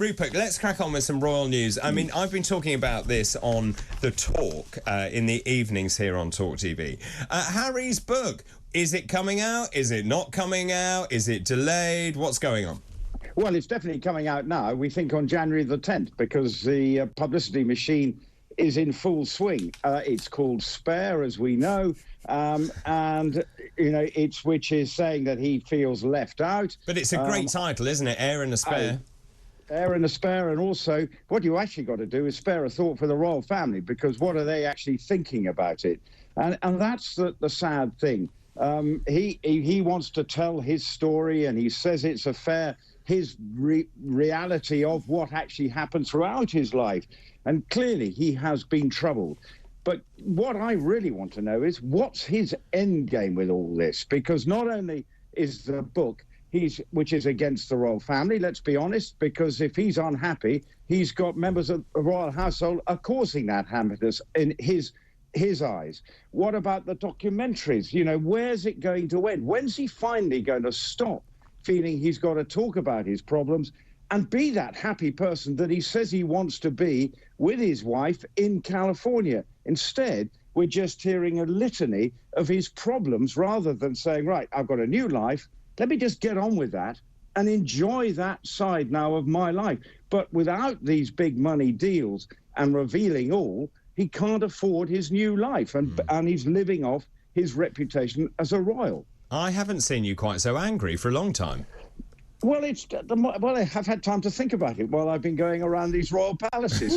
Rupert, let's crack on with some royal news. I mean, I've been talking about this on The Talk in the evenings here on talkTV. Harry's book, is it coming out? Is it not coming out? Is it delayed? What's going on? Well, it's definitely coming out now, we think on January the 10th, because the publicity machine is in full swing. It's called Spare, as we know, and, you know, which is saying that he feels left out. But it's a great title, isn't it? Heir and a Spare. Heir and a Spare, and also what you actually got to do is spare a thought for the royal family, because what are they actually thinking about it? And that's the sad thing. He wants to tell his story, and he says it's his reality of what actually happened throughout his life. And clearly he has been troubled. But what I really want to know is what's his end game with all this? Because not only is the book, which is against the royal family, let's be honest, because if he's unhappy, he's got members of the royal household are causing that happiness in his eyes. What about the documentaries? You know, where's it going to end? When's he finally going to stop feeling he's got to talk about his problems and be that happy person that he says he wants to be with his wife in California? Instead, we're just hearing a litany of his problems rather than saying, right, I've got a new life. Let me just get on with that and enjoy that side now of my life. But without these big money deals and revealing all, he can't afford his new life, and he's living off his reputation as a royal. I haven't seen you quite so angry for a long time. Well, I have had time to think about it while I've been going around these royal palaces.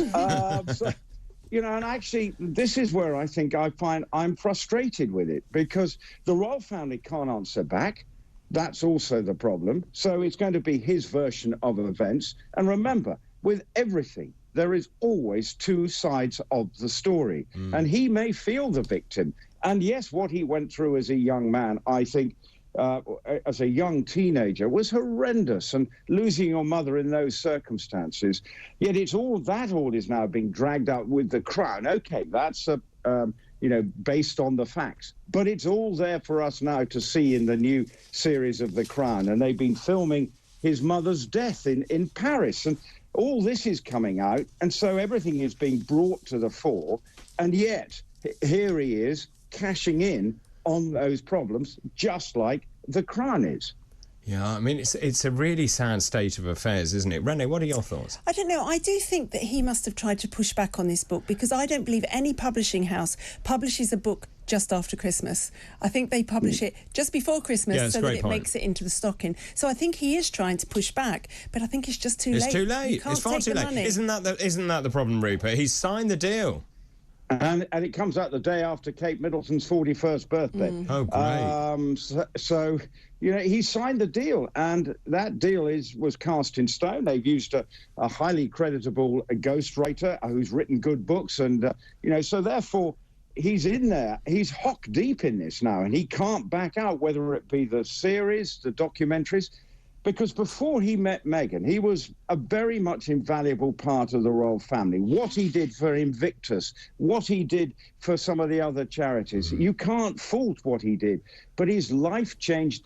You know, and actually, this is where I think I find I'm frustrated with it, because the royal family can't answer back. That's also the problem. So it's going to be his version of events. And remember, with everything, there is always two sides of the story. And he may feel the victim. And yes, what he went through as a young man, I think, as a young teenager, was horrendous. And losing your mother in those circumstances, yet all is now being dragged out with the crown. Okay, that's you know, based on the facts. But it's all there for us now to see in the new series of The Crown. And they've been filming his mother's death in Paris. And all this is coming out. And so everything is being brought to the fore. And yet, here he is cashing in on those problems, just like The Crown is. Yeah, I mean, it's a really sad state of affairs, isn't it? Renee, what are your thoughts? I don't know. I do think that he must have tried to push back on this book, because I don't believe any publishing house publishes a book just after Christmas. I think they publish it just before Christmas so that it makes it into the stocking. So I think he is trying to push back, but I think it's just too late. It's too late. It's far too late. Isn't that the problem, Rupert? He's signed the deal. And it comes out the day after Kate Middleton's 41st birthday. Oh, great. So, you know, he signed the deal, and that deal was cast in stone. They've used a highly creditable ghostwriter who's written good books, and, you know, so therefore he's in there. He's hock deep in this now, and he can't back out, whether it be the series, the documentaries. Because before he met Meghan, he was a very much invaluable part of the royal family. What he did for Invictus, what he did for some of the other charities, you can't fault what he did. But his life changed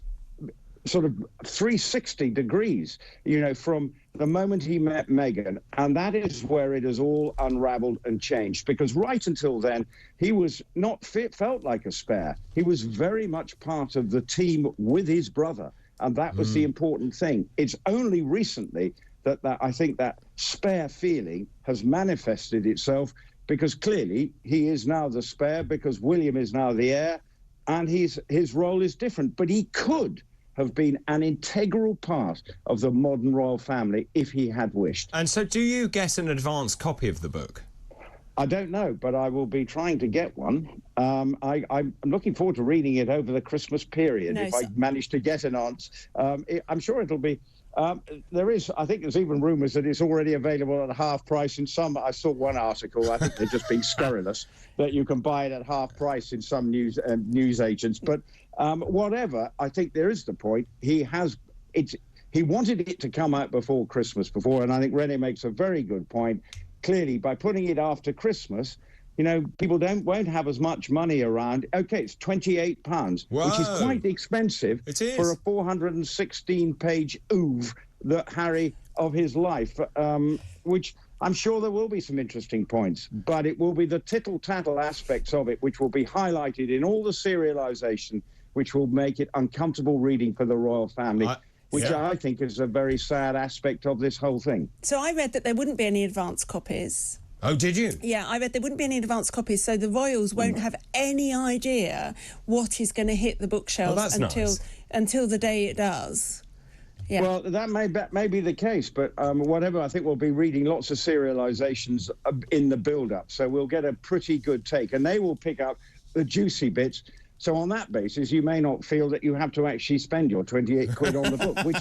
sort of 360 degrees, you know, from the moment he met Meghan. And that is where it has all unraveled and changed. Because right until then, he was not felt like a spare. He was very much part of the team with his brother. And that was the important thing. It's only recently that I think that spare feeling has manifested itself, because clearly he is now the spare, because William is now the heir, and his role is different. But he could have been an integral part of the modern royal family if he had wished. And so do you get an advance copy of the book? I don't know, but I will be trying to get one. I'm looking forward to reading it over the Christmas period, I manage to get an aunt. I'm sure it'll be... I think there's even rumours that it's already available at half price in some... I saw one article, I think they're just being scurrilous, that you can buy it at half price in some news agents. But whatever, I think there is the point. He wanted it to come out before Christmas and I think Renee makes a very good point. Clearly, by putting it after Christmas, you know, people won't have as much money around. Okay, it's £28, which is quite expensive for a 416-page oeuvre that Harry of his life, which I'm sure there will be some interesting points, but it will be the tittle-tattle aspects of it which will be highlighted in all the serialisation, which will make it uncomfortable reading for the royal family. Which I think is a very sad aspect of this whole thing. So I read that there wouldn't be any advance copies. Oh, did you? Yeah, I read there wouldn't be any advance copies, so the royals won't have any idea what is going to hit the bookshelves until the day it does. Yeah. Well, that may be the case, but whatever, I think we'll be reading lots of serialisations in the build-up, so we'll get a pretty good take, and they will pick up the juicy bits. So on that basis, you may not feel that you have to actually spend your 28 quid on the book, which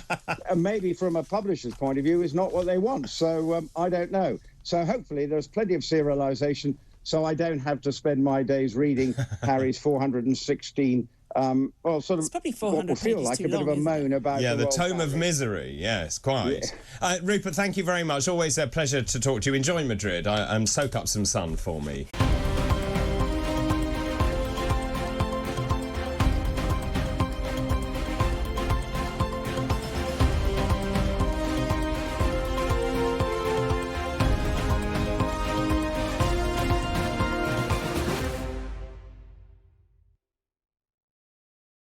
maybe from a publisher's point of view is not what they want. So I don't know. So hopefully there's plenty of serialisation, so I don't have to spend my days reading Harry's 416. Well, sort of it's probably 400 what will feel like a bit of a moan about the Tome of Misery. Yes, quite. Yeah. Rupert, thank you very much. Always a pleasure to talk to you. Enjoy Madrid and soak up some sun for me.